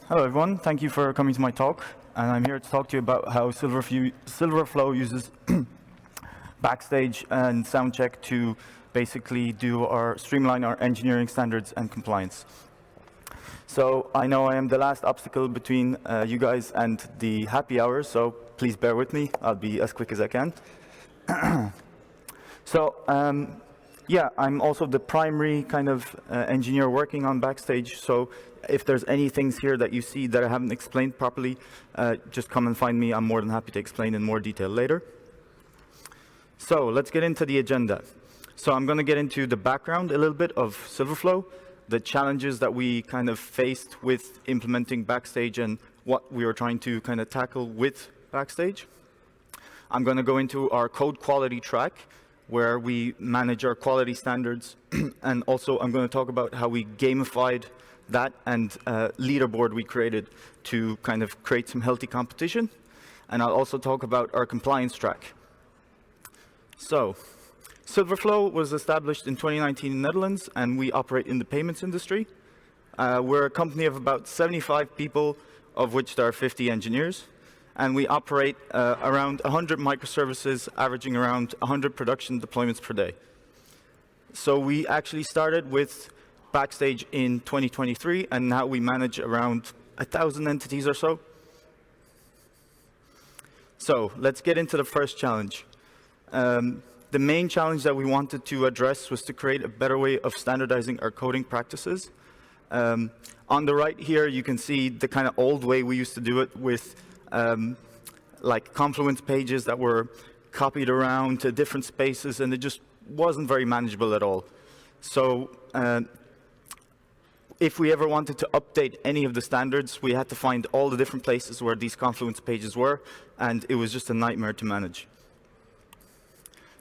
Hello everyone, thank you for coming to my talk. And I'm here to talk to you about how Silverflow uses Backstage and SoundCheck to basically streamline our engineering standards and compliance. So I know I am the last obstacle between you guys and the happy hour, so please bear with me. I'll be as quick as I can. Yeah, I'm also the primary kind of engineer working on Backstage, so if there's any things here that you see that I haven't explained properly, just come and find me. I'm more than happy to explain in more detail later. So let's get into the agenda. So I'm going to get into the background a little bit of Silverflow, the challenges that we kind of faced with implementing Backstage and what we were trying to kind of tackle with Backstage. I'm going to go into our code quality track, where we manage our quality standards, and also I'm going to talk about how we gamified that and leaderboard we created to kind of create some healthy competition. And I'll also talk about our compliance track. So, Silverflow was established in 2019 in the Netherlands, and we operate in the payments industry. We're a company of about 75 people, of which there are 50 engineers. And we operate around 100 microservices, averaging around 100 production deployments per day. So we actually started with Backstage in 2023, and now we manage around 1,000 entities or so. So let's get into the first challenge. The main challenge that we wanted to address was to create a better way of standardizing our coding practices. On the right here, you can see the kind of old way we used to do it with like Confluence pages that were copied around to different spaces, and it just wasn't very manageable at all. So if we ever wanted to update any of the standards, we had to find all the different places where these Confluence pages were, and it was just a nightmare to manage.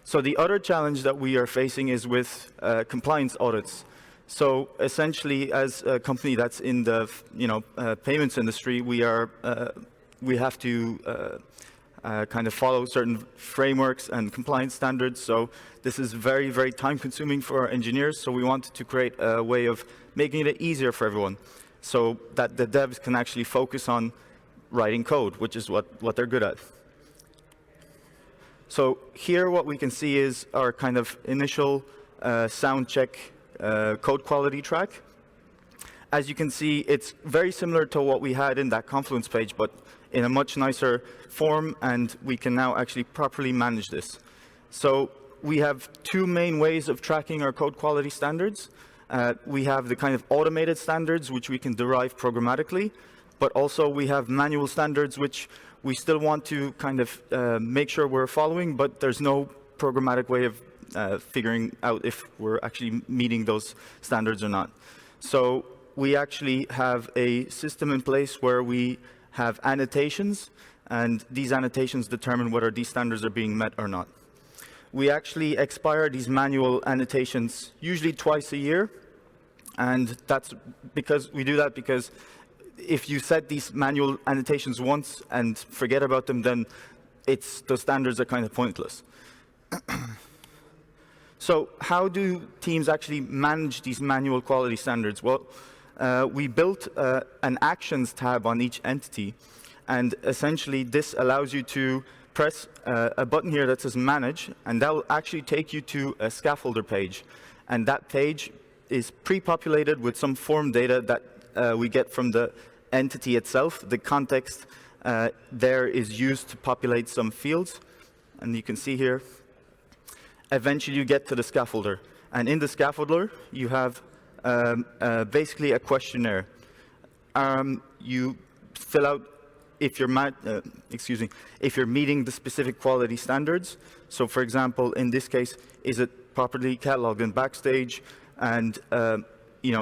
So the other challenge that we are facing is with compliance audits. So essentially, as a company that's in the payments industry, we have to kind of follow certain frameworks and compliance standards. So this is very, very time-consuming for our engineers. So we wanted to create a way of making it easier for everyone, so that the devs can actually focus on writing code, which is what they're good at. So here, what we can see is our kind of initial SoundCheck code quality track. As you can see, it's very similar to what we had in that Confluence page, but in a much nicer form, and we can now actually properly manage this. So we have two main ways of tracking our code quality standards. We have the kind of automated standards, which we can derive programmatically, but also we have manual standards, which we still want to kind of make sure we're following, but there's no programmatic way of figuring out if we're actually meeting those standards or not. So we actually have a system in place where we have annotations, and these annotations determine whether these standards are being met or not. We actually expire these manual annotations usually twice a year, and that's because we do that because if you set these manual annotations once and forget about them, then the standards are kind of pointless. So how do teams actually manage these manual quality standards? Well, we built an actions tab on each entity, and essentially this allows you to press a button here that says manage, and that will actually take you to a scaffolder page. And that page is pre-populated with some form data that we get from the entity itself. The context there is used to populate some fields, and you can see here. Eventually you get to the scaffolder, and in the scaffolder you have basically a questionnaire. You fill out if you're meeting the specific quality standards. So for example, in this case, is it properly cataloged in Backstage, and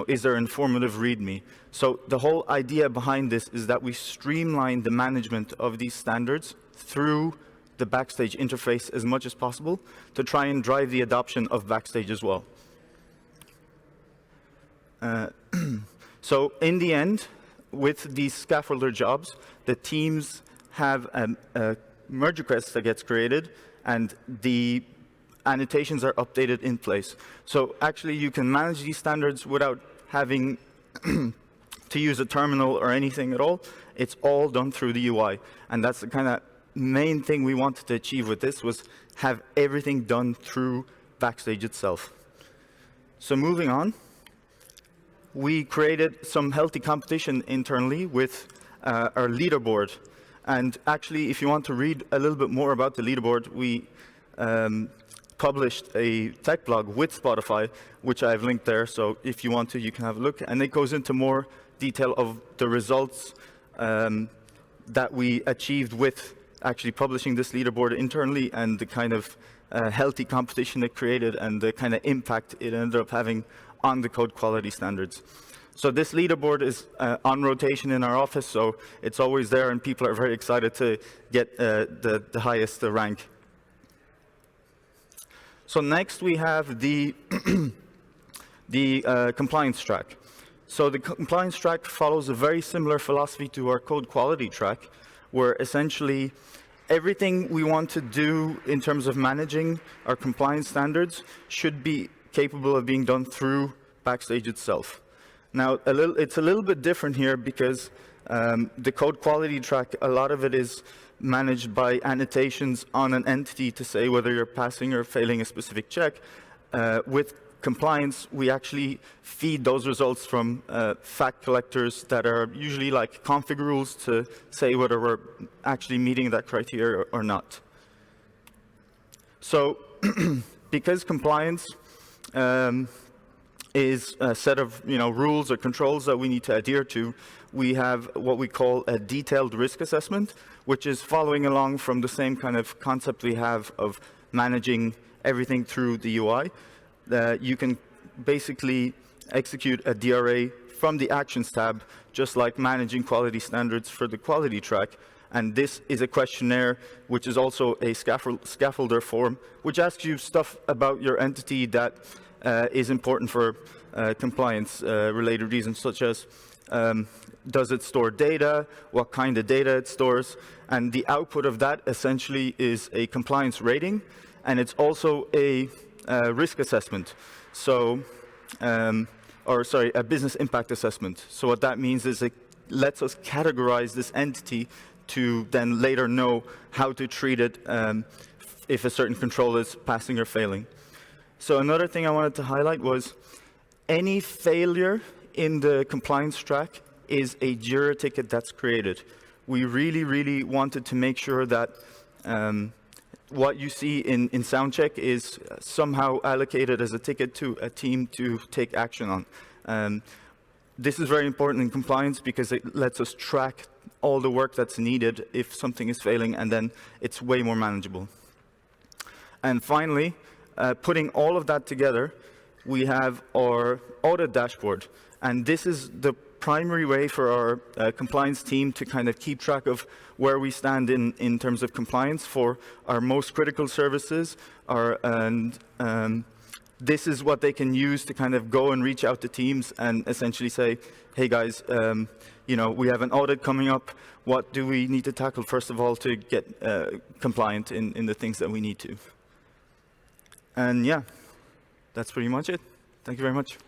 is there informative README? So the whole idea behind this is that we streamline the management of these standards through the Backstage interface as much as possible to try and drive the adoption of Backstage as well. So in the end, with these scaffolder jobs, the teams have a merge request that gets created, and the annotations are updated in place. So actually, you can manage these standards without having to use a terminal or anything at all. It's all done through the UI. And that's the kind of main thing we wanted to achieve with this, was have everything done through Backstage itself. So moving on, we created some healthy competition internally with our leaderboard. And actually, if you want to read a little bit more about the leaderboard, we published a tech blog with Spotify, which I've linked there. So if you want to, you can have a look. And it goes into more detail of the results that we achieved with actually publishing this leaderboard internally, and the kind of healthy competition it created, and the kind of impact it ended up having on the code quality standards. So this leaderboard is on rotation in our office, so it's always there, and people are very excited to get the highest rank. So next we have the compliance track. So the compliance track follows a very similar philosophy to our code quality track, where essentially everything we want to do in terms of managing our compliance standards should be capable of being done through Backstage itself. Now, it's a little bit different here, because the code quality track, a lot of it is managed by annotations on an entity to say whether you're passing or failing a specific check. With compliance, we actually feed those results from fact collectors that are usually like config rules to say whether we're actually meeting that criteria or not. So because compliance is a set of rules or controls that we need to adhere to, we have what we call a detailed risk assessment, which is following along from the same kind of concept we have of managing everything through the UI. You can basically execute a DRA from the Actions tab, just like managing quality standards for the quality track. And this is a questionnaire, which is also a scaffolder form, which asks you stuff about your entity that is important for compliance-related reasons, such as does it store data, what kind of data it stores, and the output of that essentially is a compliance rating, and it's also a risk assessment, so, a business impact assessment. So what that means is it lets us categorize this entity to then later know how to treat it if a certain control is passing or failing. So another thing I wanted to highlight was any failure in the compliance track is a JIRA ticket that's created. We really, really wanted to make sure that what you see in SoundCheck is somehow allocated as a ticket to a team to take action on. This is very important in compliance because it lets us track all the work that's needed if something is failing, and then it's way more manageable. And finally, putting all of that together, we have our audit dashboard. And this is the primary way for our compliance team to kind of keep track of where we stand in terms of compliance for our most critical services. This is what they can use to kind of go and reach out to teams and essentially say, hey guys, we have an audit coming up. What do we need to tackle first of all to get compliant in the things that we need to? And yeah, that's pretty much it. Thank you very much.